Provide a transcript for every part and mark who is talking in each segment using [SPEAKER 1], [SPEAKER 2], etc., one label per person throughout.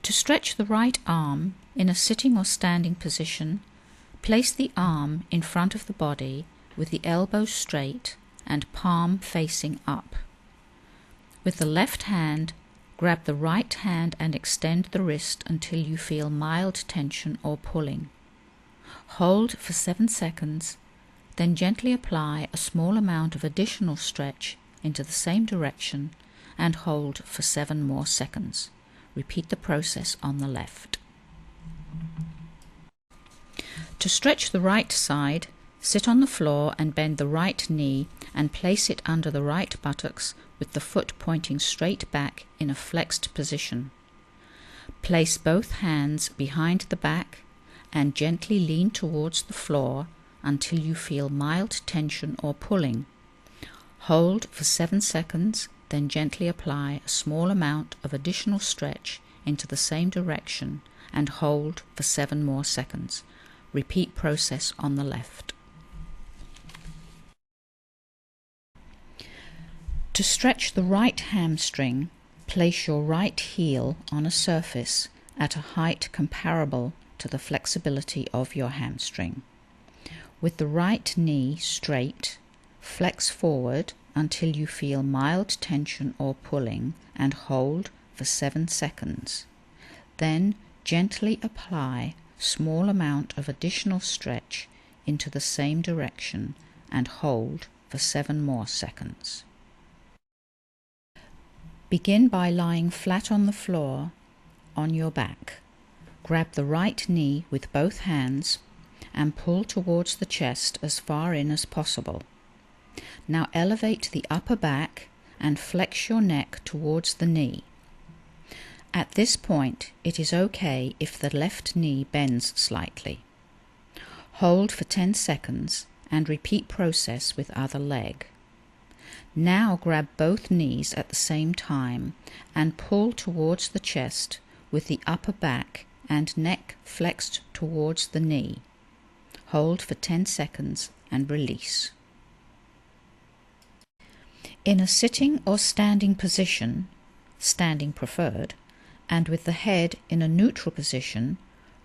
[SPEAKER 1] To stretch the right arm in a sitting or standing position, place the arm in front of the body with the elbow straight and palm facing up. With the left hand, grab the right hand and extend the wrist until you feel mild tension or pulling. Hold for 7 seconds, then gently apply a small amount of additional stretch into the same direction and hold for 7 more seconds. Repeat the process on the left. To stretch the right side, sit on the floor and bend the right knee and place it under the right buttocks with the foot pointing straight back in a flexed position. Place both hands behind the back and gently lean towards the floor until you feel mild tension or pulling. Hold for 7 seconds, then gently apply a small amount of additional stretch into the same direction and hold for 7 more seconds. Repeat process on the left. To stretch the right hamstring, place your right heel on a surface at a height comparable to the flexibility of your hamstring. With the right knee straight, flex forward until you feel mild tension or pulling and hold for 7 seconds. Then gently apply small amount of additional stretch into the same direction and hold for 7 more seconds. Begin by lying flat on the floor on your back. Grab the right knee with both hands and pull towards the chest as far in as possible. Now elevate the upper back and flex your neck towards the knee. At this point, it is okay if the left knee bends slightly. Hold for 10 seconds and repeat process with other leg. Now grab both knees at the same time and pull towards the chest with the upper back and neck flexed towards the knee. Hold for 10 seconds and release. In a sitting or standing position, standing preferred, and with the head in a neutral position,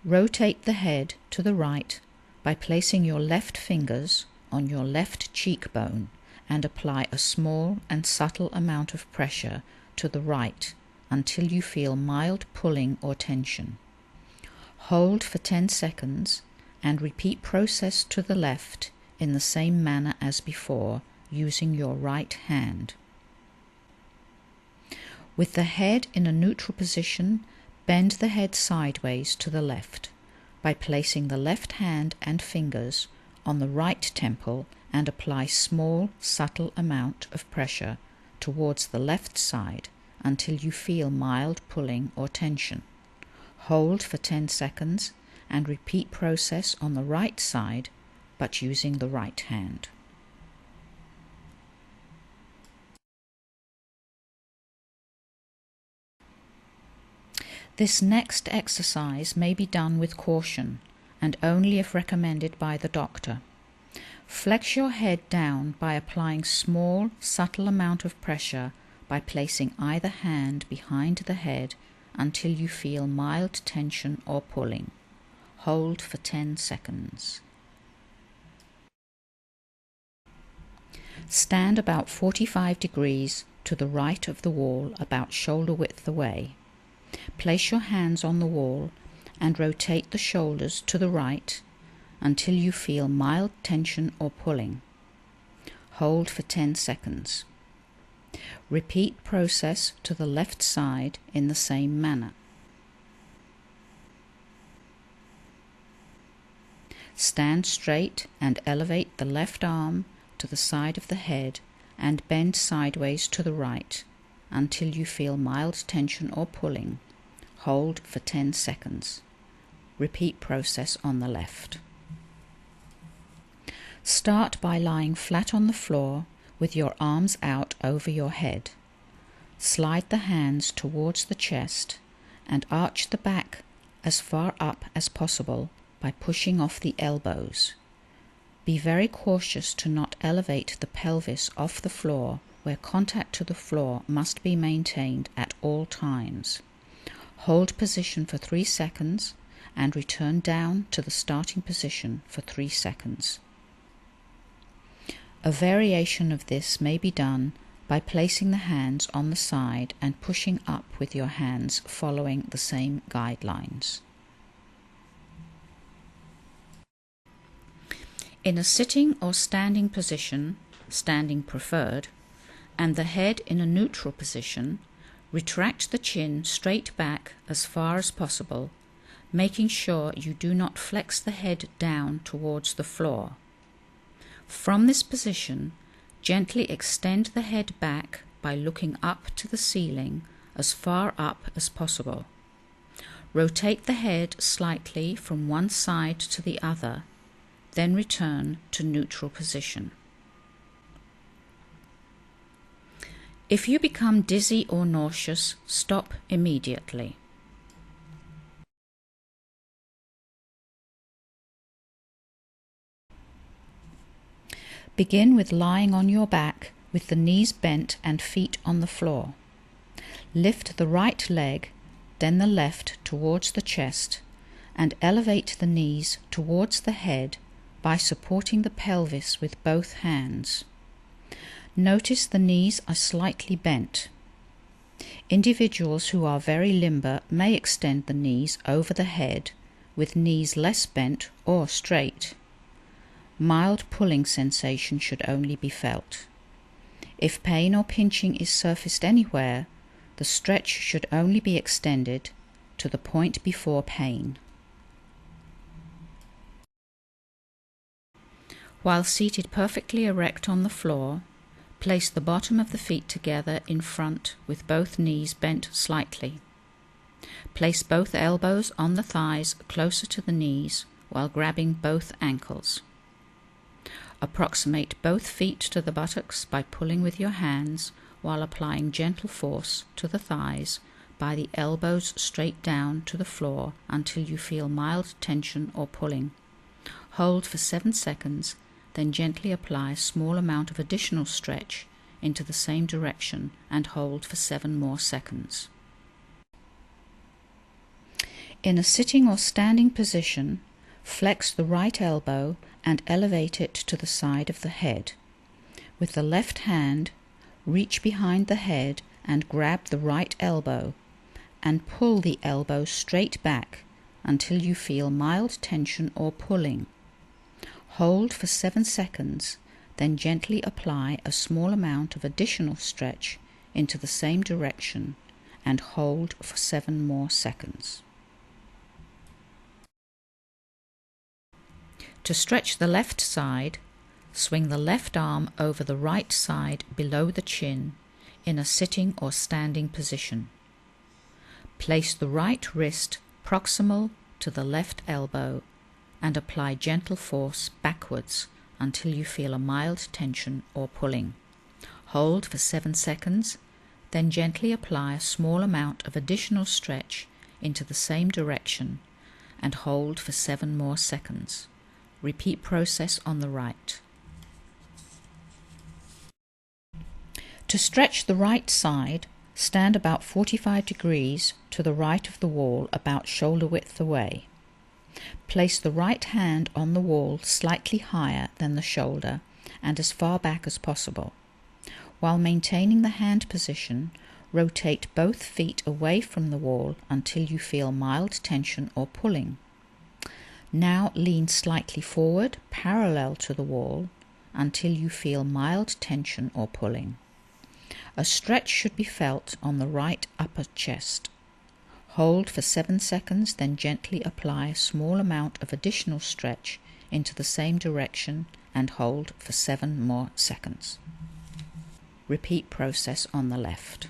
[SPEAKER 1] rotate the head to the right by placing your left fingers on your left cheekbone and apply a small and subtle amount of pressure to the right until you feel mild pulling or tension. Hold for 10 seconds and repeat process to the left in the same manner as before, using your right hand. With the head in a neutral position, bend the head sideways to the left by placing the left hand and fingers on the right temple and apply small, subtle amount of pressure towards the left side until you feel mild pulling or tension. Hold for 10 seconds and repeat process on the right side, but using the right hand. This next exercise may be done with caution and only if recommended by the doctor. Flex your head down by applying small, subtle amount of pressure by placing either hand behind the head until you feel mild tension or pulling. Hold for 10 seconds. Stand about 45 degrees to the right of the wall, about shoulder width away. Place your hands on the wall and rotate the shoulders to the right until you feel mild tension or pulling. Hold for 10 seconds. Repeat process to the left side in the same manner. Stand straight and elevate the left arm to the side of the head and bend sideways to the right until you feel mild tension or pulling. Hold for 10 seconds. Repeat process on the left. Start by lying flat on the floor with your arms out over your head. Slide the hands towards the chest and arch the back as far up as possible by pushing off the elbows. Be very cautious to not elevate the pelvis off the floor, where contact to the floor must be maintained at all times. Hold position for 3 seconds and return down to the starting position for 3 seconds. A variation of this may be done by placing the hands on the side and pushing up with your hands following the same guidelines. In a sitting or standing position, standing preferred, and the head in a neutral position, retract the chin straight back as far as possible, making sure you do not flex the head down towards the floor. From this position, gently extend the head back by looking up to the ceiling as far up as possible. Rotate the head slightly from one side to the other, then return to neutral position. If you become dizzy or nauseous, stop immediately. Begin with lying on your back with the knees bent and feet on the floor. Lift the right leg, then the left towards the chest, and elevate the knees towards the head by supporting the pelvis with both hands. Notice the knees are slightly bent. Individuals who are very limber may extend the knees over the head with knees less bent or straight. Mild pulling sensation should only be felt. If pain or pinching is surfaced anywhere, the stretch should only be extended to the point before pain. While seated perfectly erect on the floor, place the bottom of the feet together in front with both knees bent slightly. Place both elbows on the thighs closer to the knees while grabbing both ankles. Approximate both feet to the buttocks by pulling with your hands while applying gentle force to the thighs by the elbows straight down to the floor until you feel mild tension or pulling. Hold for 7 seconds, then gently apply a small amount of additional stretch into the same direction and hold for 7 more seconds. In a sitting or standing position, flex the right elbow and elevate it to the side of the head. With the left hand, reach behind the head and grab the right elbow and pull the elbow straight back until you feel mild tension or pulling. Hold for 7 seconds, then gently apply a small amount of additional stretch into the same direction and hold for 7 more seconds. To stretch the left side, swing the left arm over the right side below the chin in a sitting or standing position. Place the right wrist proximal to the left elbow and apply gentle force backwards until you feel a mild tension or pulling. Hold for 7 seconds, then gently apply a small amount of additional stretch into the same direction and hold for 7 more seconds. Repeat process on the right. To stretch the right side, stand about 45 degrees to the right of the wall, about shoulder width away. Place the right hand on the wall slightly higher than the shoulder and as far back as possible. While maintaining the hand position, rotate both feet away from the wall until you feel mild tension or pulling. Now lean slightly forward, parallel to the wall, until you feel mild tension or pulling. A stretch should be felt on the right upper chest. Hold for 7 seconds, then gently apply a small amount of additional stretch into the same direction and hold for 7 more seconds. Repeat process on the left.